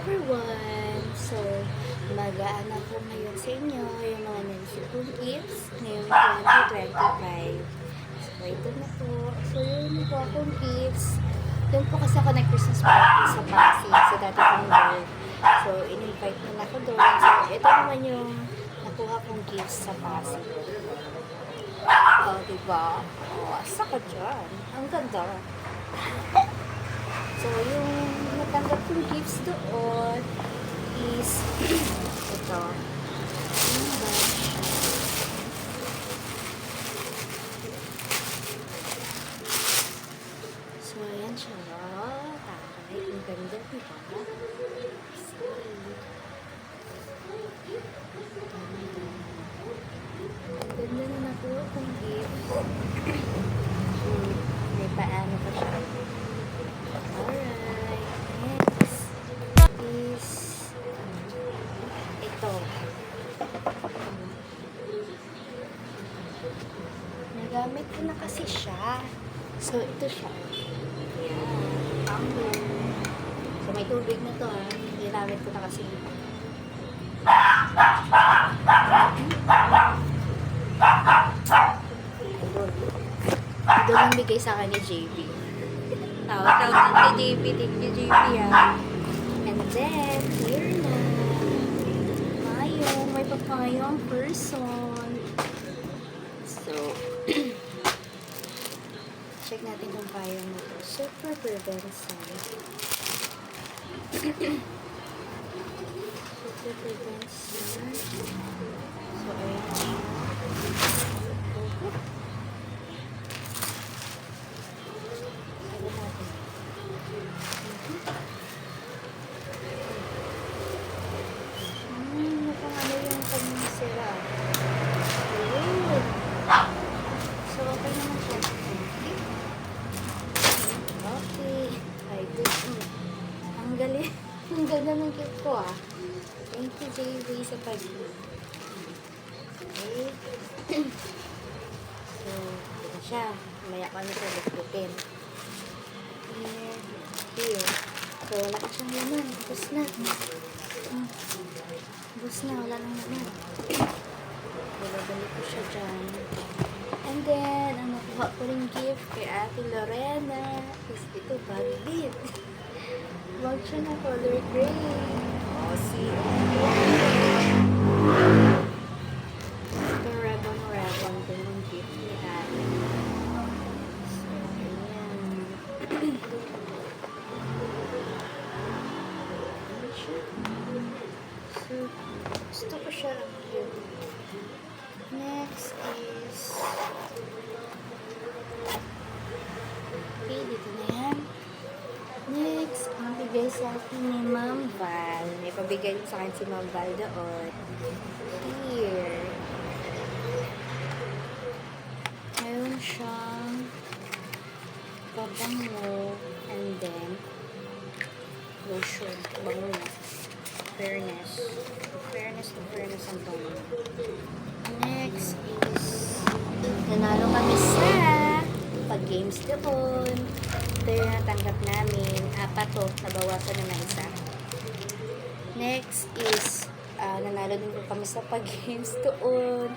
everyone! So, mag-aano ko ngayon sa inyo yung mga naisip kong gifts ngayong 2025. So, ito na po. So, yun po akong gifts. Doon po kasi ako nag-Christmas party sa Pasig, sa dati kong work. So, in-invite nila ako doon. So, ito naman yung nakuha kong gifts sa Pasig. Oh, diba? Oh, asa ka dyan? Ang ganda. So, yung natanggap kong gifts doon is ito. Yung badge. So, ayan siya. Taray. Ang ganda, diba? Ang ganda na nakuha kong gift. May paano pa siya. Alright. Next is ito. Nagamit ko na kasi siya. So, ito siya. Ayan. Tumbler. So, may tubig na to ha. Ginamit ko na kasi. Ito lang bigay sa akin ni JB. Tawag ng JB. Thank you, JB yan. And then, here na. Mayong. May papayong person. So, check natin kung payong na ito. Super prevention. Super prevention. So, ayan siya. Napangano yung pag-sira. Ayun. So, okay naman siya. Okay. Ay, good. Ang galing. Ang ganda ng gift ko ah. Thank you, JV, sa pag-gift. Okay. So, ito siya. Maya ko na siya lupin. Here. So, wala ka siyang laman. Bus na. Bus na. Wala nang laman. Balabalik ko siya dyan. And then, ang nakuha ko rin gift kay Ate Lorena is ito, bag bit. Bag siya na color gray. Oh, see? Ito, rebon din yung gift ni Ate. So, ayan. So, gusto ko siya lang yun. Next is okay, dito na yan. Next, ang bigay sa akin ni Ma'am Val. May pabigay sa akin si Ma'am Val doon. Here. Mayroon siyang pabango and then lotion. Bango na. Fairness. Fairness ang bango. Next is nanalo kami sa pag-games doon. Ito yung natanggap namin. 4 to. Nabawasan na ng isa. Next is nanalo din ko kami sa pag-games doon.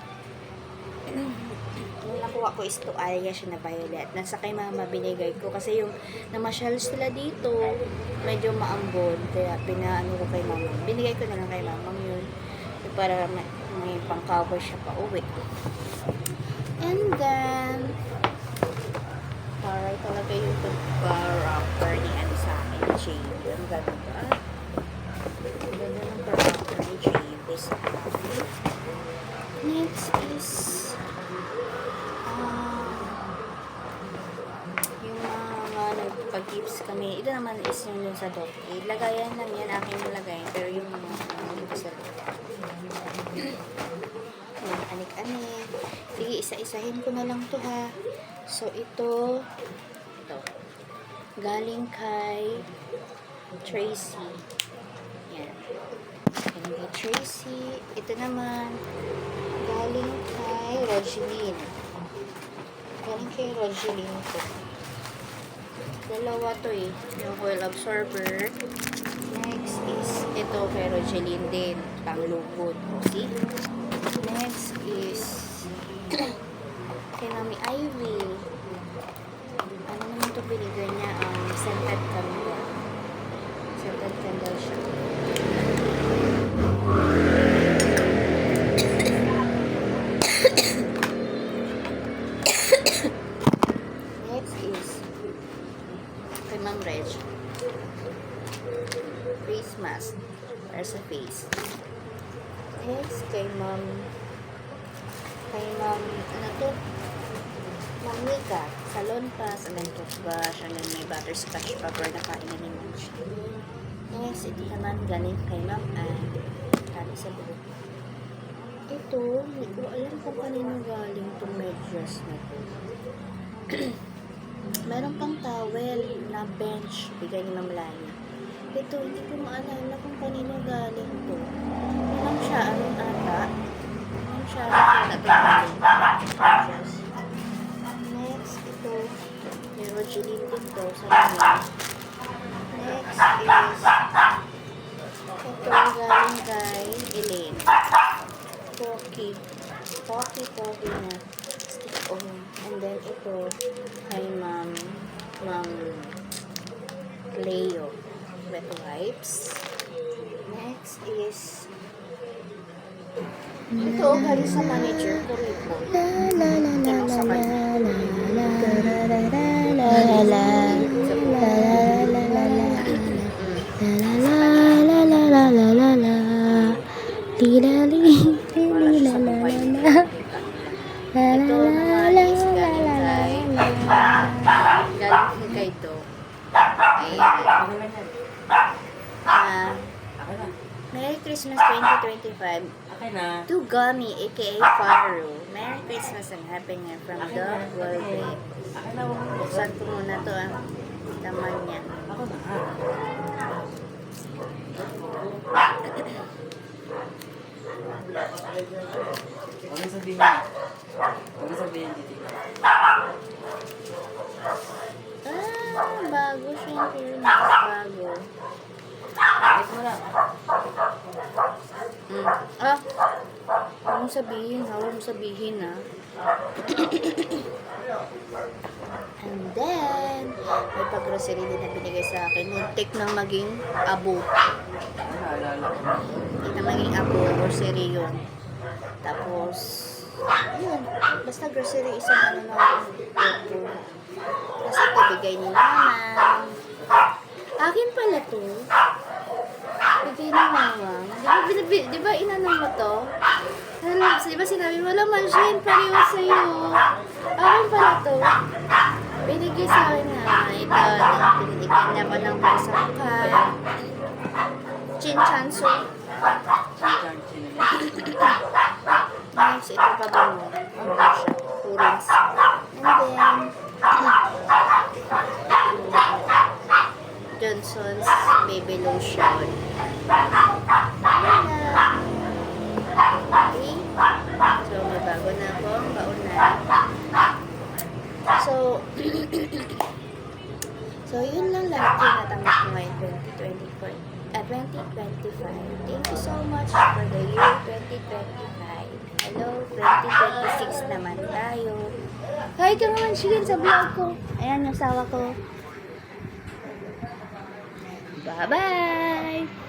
Yung nakuha ko is toalya siya na violet. Nasa kay mama binigay ko. Kasi yung namasyal sila dito, medyo maambon. Kaya pinaano ko kay mama. Binigay ko na lang kay mama yun. Para may pang-cover siya pa uwi. And then, para talaga yung pag-wrapper ni ano sa akin, JB. Ang ganda. Ang ganda ng pag-wrapper ni JB sa akin. Next is yung mga nagpag-gifts kami. Ito naman is yung sa dog. Lagayan lang yan, aking nilagayan. Pero yung mga dito sa dog. Anik-anik. Sige, isa-isahin ko na lang to ha. So, ito. Galing kay Tracy. Yan. Galing kay Tracy. Ito naman, galing kay Rogeline. Galing kay Rogeline to. Dalawa to eh. Yung oil absorber. Next is ito kay Rogeline din, panglukot. See? Next is kay Mami Ivy. Ano naman ito binigay niya? Scented candle. Scented candle siya. Next is kay Ma'am Reg. Face mask para sa face. Next kay Ma'am ano to? Ma'am Nika, salon pass, and then toothbrush, and then may butterscotch paper na kainan ni Ma'am siya. Next, ito naman galing kay Ma'am Ann. Kali sa buhok. Ito, hindi ko alam kung kanino galing itong medyas na to. Meron pang towel na bench, bigay ni Ma'am Lani. Ito, hindi ko maalala kung kanino galing to. Alam siya, anong ata? Alam siya, anong galing. Medyas. Next, ito, may Rogeline dito sa mga. Next is, ito galing kay Elaine. Pocky na stick-on. And then ito kay Ma'am Leo. Wet wipes. Next is, ito galing sa manager ko rito. Tanong sa galing kay ito. Merry Christmas 2025 to Gummy aka Faru. Merry Christmas and Happy New Year from Dog World Day. Buksan ko muna to ang laman niya. Bago siya yung bago. Huwag mong sabihin ha. And then, may pag-grocery din na binigay sa akin. Muntik nang maging abo. Hindi na maging abo, grocery yun. Tapos, yun. Basta grocery, isang ano na ito. Tapos ito, bigay ni Mama. Akin pala to. Bigay ni Mama. Di ba inano mo to? Di ba sinabi mo, laman siya yun, pareho sa'yo. Akin pala to. Binigay sa akin na ito. Pinigyan niya ko ng masaka. Chinchanso. Nice, ito pa ba mo? Purins. And then, Johnson's Baby Lotion. Okay. So, may bago na akong baunan. So, yun lang lahat yung natanggap ko ngayon 2025. Thank you so much for the year 2025. Hello, 2026 naman tayo. Hi ka naman, Shigen, sa vlog ko. Ayan yung sawa ko. Bye-bye!